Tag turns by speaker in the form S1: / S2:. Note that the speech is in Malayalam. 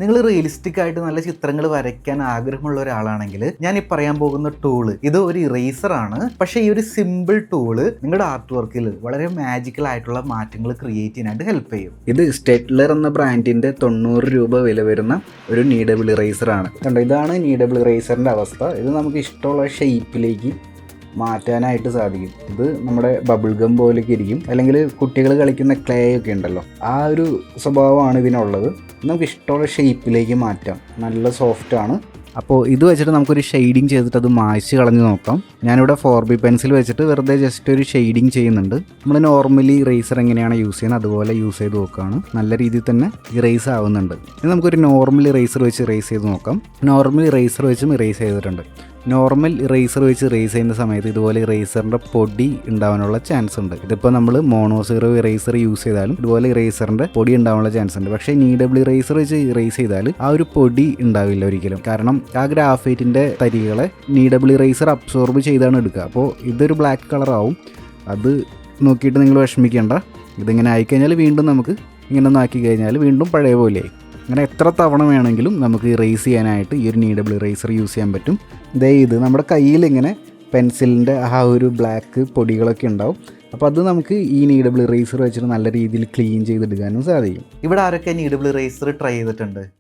S1: നിങ്ങൾ റിയലിസ്റ്റിക് ആയിട്ട് നല്ല ചിത്രങ്ങൾ വരയ്ക്കാൻ ആഗ്രഹമുള്ള ഒരാളാണെങ്കിൽ ഞാൻ ഈ പറയാൻ പോകുന്ന ടൂള് ഇത് ഒരു ഇറേസർ ആണ്. പക്ഷേ ഈ ഒരു സിമ്പിൾ ടൂള് നിങ്ങളുടെ ആർട്ട് വർക്കിൽ വളരെ മാജിക്കൽ ആയിട്ടുള്ള മാറ്റങ്ങൾ ക്രിയേറ്റ് ചെയ്യാനായിട്ട് ഹെൽപ്പ് ചെയ്യും. ഇത് സ്റ്റെഡ്ലർ എന്ന ബ്രാൻഡിന്റെ 90 രൂപ വില വരുന്ന ഒരു നീഡബിൾ ഇറേസർ ആണ്. കണ്ടോ, ഇതാണ് നീഡബിൾ ഇറേസറിന്റെ അവസ്ഥ. ഇത് നമുക്ക് ഇഷ്ടമുള്ള ഷേപ്പിലേക്ക് മാറ്റാനായിട്ട് സാധിക്കും. ഇത് നമ്മുടെ ബബിൾ ഗം പോലെയൊക്കെ ഇരിക്കും, അല്ലെങ്കിൽ കുട്ടികൾ കളിക്കുന്ന ക്ലേ ഒക്കെ ഉണ്ടല്ലോ, ആ ഒരു സ്വഭാവമാണ് ഇതിനുള്ളത്. നമുക്ക് ഇഷ്ടമുള്ള ഷേപ്പിലേക്ക് മാറ്റാം. നല്ല സോഫ്റ്റാണ്. അപ്പോൾ ഇത് വെച്ചിട്ട് നമുക്കൊരു ഷെയ്ഡിങ് ചെയ്തിട്ട് അത് മായ്ച്ച് കളഞ്ഞ് നോക്കാം. ഞാനിവിടെ 4B പെൻസിൽ വെച്ചിട്ട് വെറുതെ ജസ്റ്റ് ഒരു ഷെയ്ഡിങ് ചെയ്യുന്നുണ്ട്. നമ്മൾ നോർമലി ഇറേസർ എങ്ങനെയാണ് യൂസ് ചെയ്യുന്നത് അതുപോലെ യൂസ് ചെയ്ത് നോക്കുകയാണ്. നല്ല രീതിയിൽ തന്നെ ഇറേസ് ആവുന്നുണ്ട്. ഇനി നമുക്കൊരു നോർമൽ ഇറേസർ വെച്ച് ഇറേസ് ചെയ്ത് നോക്കാം. നോർമൽ ഇറേസർ വെച്ചും ഇറേസ് ചെയ്തിട്ടുണ്ട്. നോർമൽ ഇറേസർ വെച്ച് ഇറേസ് ചെയ്യുന്ന സമയത്ത് ഇതുപോലെ ഇറേസറിൻ്റെ പൊടി ഉണ്ടാവാനുള്ള ചാൻസ് ഉണ്ട്. ഇതിപ്പോൾ നമ്മൾ മോണോസീറോ ഇറേസർ യൂസ് ചെയ്താലും ഇതുപോലെ ഇറേസറിൻ്റെ പൊടി ഉണ്ടാവാനുള്ള ചാൻസ് ഉണ്ട്. പക്ഷേ നീഡബിൾ ഇറേസർ വെച്ച് ഇറേസ് ചെയ്താൽ ആ ഒരു പൊടി ഉണ്ടാവില്ല ഒരിക്കലും. കാരണം ആ ഗ്രാഫൈറ്റിൻ്റെ തരികളെ നീഡബിൾ ഇറേസർ അബ്സോർബ് ചെയ്താണ് എടുക്കുക. അപ്പോൾ ഇതൊരു ബ്ലാക്ക് കളറാവും. അത് നോക്കിയിട്ട് നിങ്ങൾ വിഷമിക്കേണ്ട. ഇതിങ്ങനെ ആയിക്കഴിഞ്ഞാൽ വീണ്ടും നമുക്ക് ഇങ്ങനെ ഒന്ന് ആക്കി കഴിഞ്ഞാൽ വീണ്ടും പഴയ പോലെയായി. അങ്ങനെ എത്ര തവണ വേണമെങ്കിലും നമുക്ക് ഇറേസ് ചെയ്യാനായിട്ട് ഈ ഒരു നീഡബിൾ ഇറേസർ യൂസ് ചെയ്യാൻ പറ്റും. ഇത് നമ്മുടെ കയ്യിൽ ഇങ്ങനെ പെൻസിലിൻ്റെ ആ ഒരു ബ്ലാക്ക് പൊടികളൊക്കെ ഉണ്ടാവും. അപ്പോൾ അത് നമുക്ക് ഈ നീഡബിൾ ഇറേസർ വെച്ചിട്ട് നല്ല രീതിയിൽ ക്ലീൻ ചെയ്തെടുക്കാനും സാധിക്കും. ഇവിടെ ആരൊക്കെ നീഡബിൾ ഇറേസർ ട്രൈ ചെയ്തിട്ടുണ്ട്?